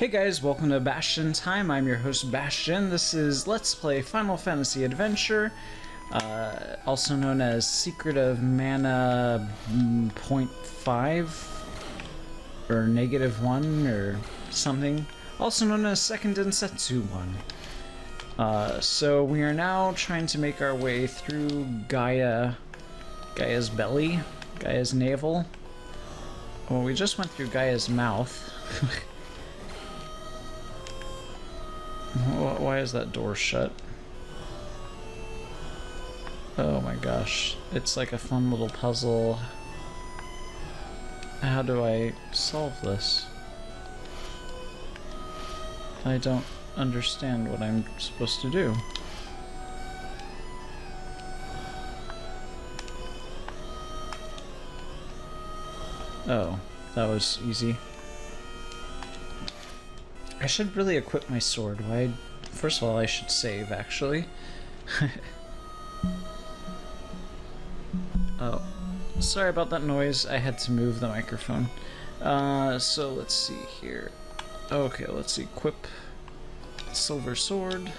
Hey guys, welcome to Bastion Time. I'm your host Bastion. This is Let's Play Final Fantasy Adventure, also known as Secret of Mana .5 or -1 or something, also known as Second Densetsu 1. So we are now trying to make our way through Gaia's belly, Gaia's navel. Well, we just went through Gaia's mouth. Why is that door shut? Oh my gosh. It's like a fun little puzzle. How do I solve this? I don't understand what I'm supposed to do. Oh, that was easy. I should really equip my sword. First of all, I should save, actually. Oh, sorry about that noise. I had to move the microphone. So let's see here. Okay, let's equip silver sword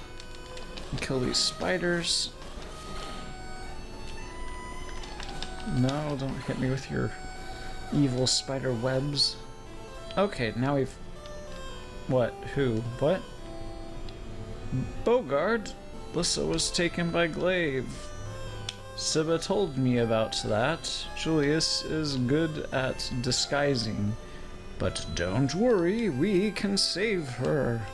and kill these spiders. No, don't hit me with your evil spider webs. Okay, now we've... What? Who? What? Bogard? Lissa was taken by Glaive. Siba told me about that. Julius is good at disguising. But don't worry, we can save her.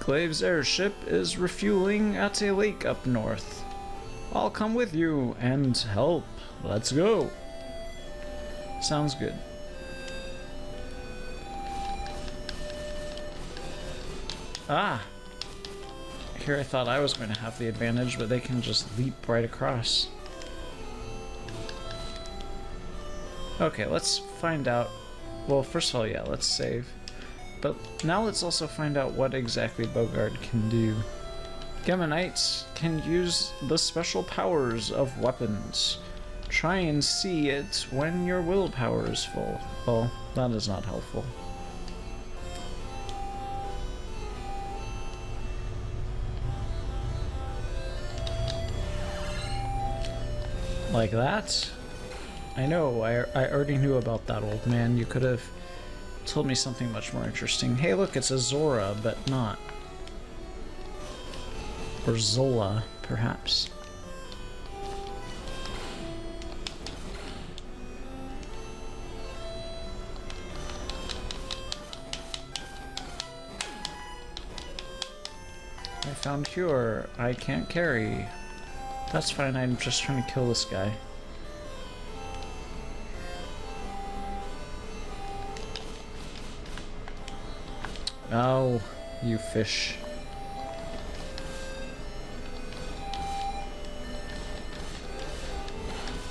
Glaive's airship is refueling at a lake up north. I'll come with you and help. Let's go. Sounds good. Ah! Here I thought I was going to have the advantage, but they can just leap right across. Okay, let's find out... Well, first of all, yeah, let's save. But now let's also find out what exactly Bogard can do. Geminites can use the special powers of weapons. Try and see it when your willpower is full. Well, that is not helpful. Like that? I know, I already knew about that, old man. You could have told me something much more interesting. Hey look, it's a Zora, but not. Or Zola, perhaps. I found cure. I can't carry. That's fine, I'm just trying to kill this guy. Oh, you fish.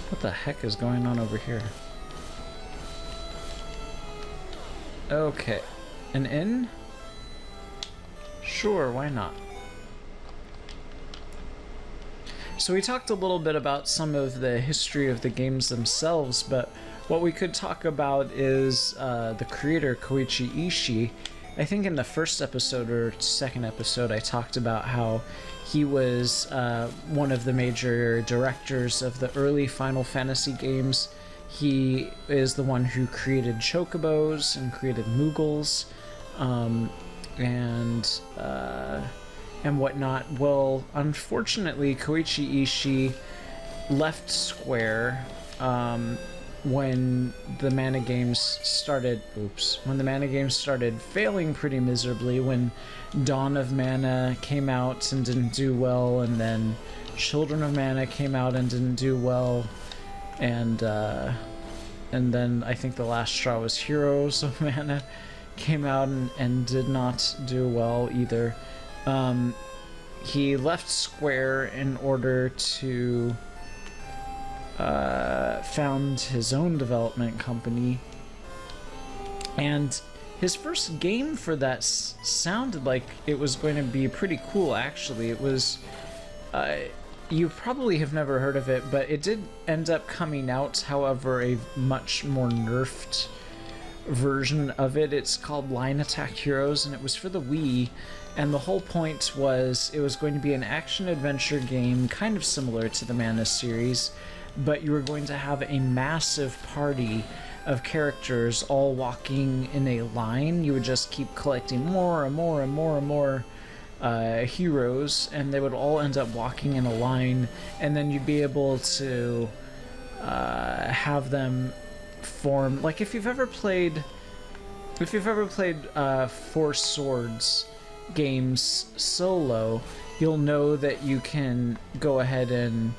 What the heck is going on over here? Okay. An inn? Sure, why not? So we talked a little bit about some of the history of the games themselves, but what we could talk about is the creator, Koichi Ishii. I think in the first episode or second episode I talked about how he was one of the major directors of the early Final Fantasy games. He is the one who created Chocobos and created Moogles, and whatnot. Well, unfortunately, Koichi Ishii left Square when the Mana games started. When the Mana games started failing pretty miserably. When Dawn of Mana came out and didn't do well, and then Children of Mana came out and didn't do well, and then I think the last straw was Heroes of Mana came out and did not do well either. He left Square in order to found his own development company, and his first game for that sounded like it was going to be pretty cool. Actually, it was you probably have never heard of it, but it did end up coming out, however, a much more nerfed version of it. It's called Line Attack Heroes, and it was for the Wii. And the whole point was it was going to be an action-adventure game, kind of similar to the Mana series, but you were going to have a massive party of characters all walking in a line. You would just keep collecting more and more and more and more heroes, and they would all end up walking in a line, and then you'd be able to have them form, like if you've ever played Four Swords games solo, you'll know that you can go ahead and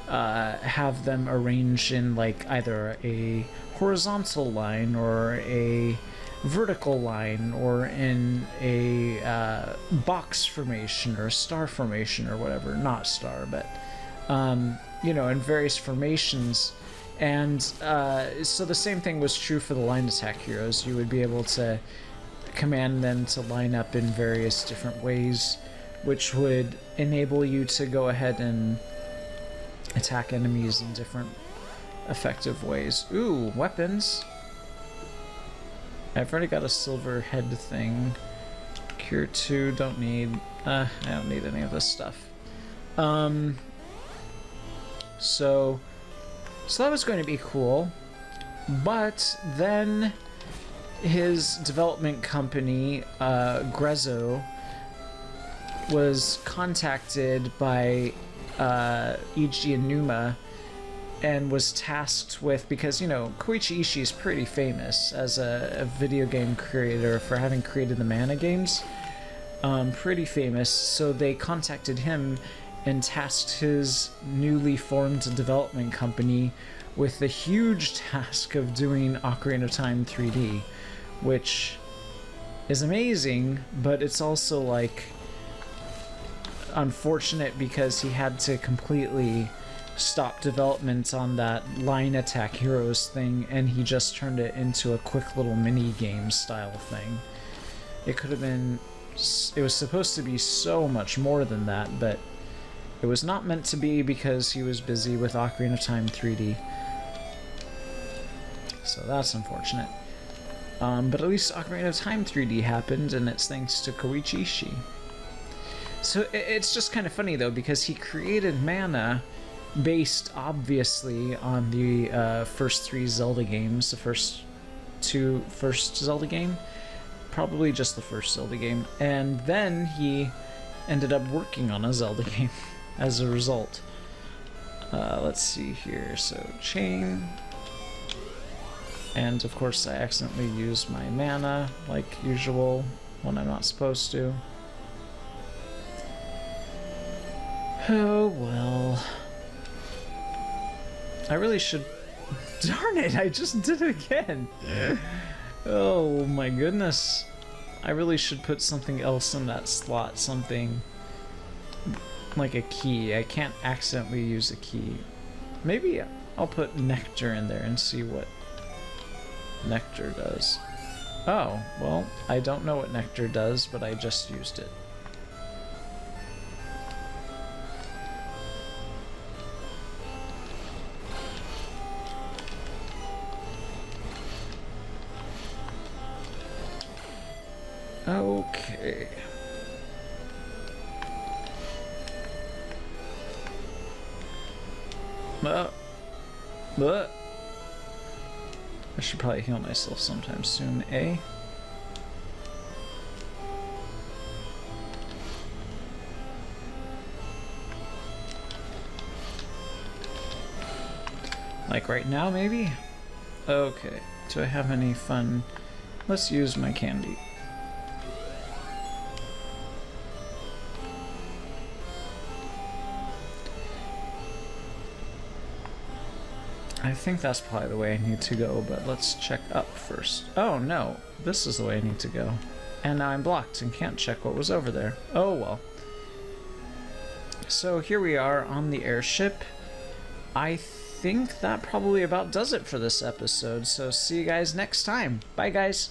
have them arranged in like either a horizontal line or a vertical line or in a box formation or a star formation or whatever. Not star, but you know, in various formations. And so the same thing was true for the line attack heroes. You would be able to command them to line up in various different ways, which would enable you to go ahead and attack enemies in different effective ways. Ooh, weapons. I've already got a silver head thing. Cure 2, don't need. I don't need any of this stuff. So that was going to be cool, but then his development company, Grezzo, was contacted by Eiji Aonuma and was tasked with, because, you know, Koichi Ishii is pretty famous as a video game creator for having created the Mana games. Pretty famous, so they contacted him and tasked his newly formed development company with the huge task of doing Ocarina of Time 3D, which is amazing, but it's also, like, unfortunate because he had to completely stop development on that Line Attack Heroes thing, and he just turned it into a quick little mini-game style thing. It could have been... It was supposed to be so much more than that, but it was not meant to be because he was busy with Ocarina of Time 3D. So that's unfortunate. But at least Ocarina of Time 3D happened, and it's thanks to Koichi Ishii. So it's just kind of funny, though, because he created Mana based, obviously, on the first 3 Zelda games, the first Zelda game. Probably just the first Zelda game. And then he ended up working on a Zelda game as a result. Let's see here. So, chain. And, of course, I accidentally used my mana, like usual, when I'm not supposed to. Oh, well. I really should... Darn it, I just did it again! Oh my goodness. I really should put something else in that slot, something like a key. I can't accidentally use a key. Maybe I'll put nectar in there and see what nectar does. Oh, well, I don't know what nectar does, but I just used it. Okay. I should probably heal myself sometime soon, eh? Like right now, maybe? Okay. Do I have any fun? Let's use my candy. I think that's probably the way I need to go, but let's check up first. Oh no, this is the way I need to go. And now I'm blocked and can't check what was over there. Oh well. So here we are on the airship. I think that probably about does it for this episode, so see you guys next time. Bye guys!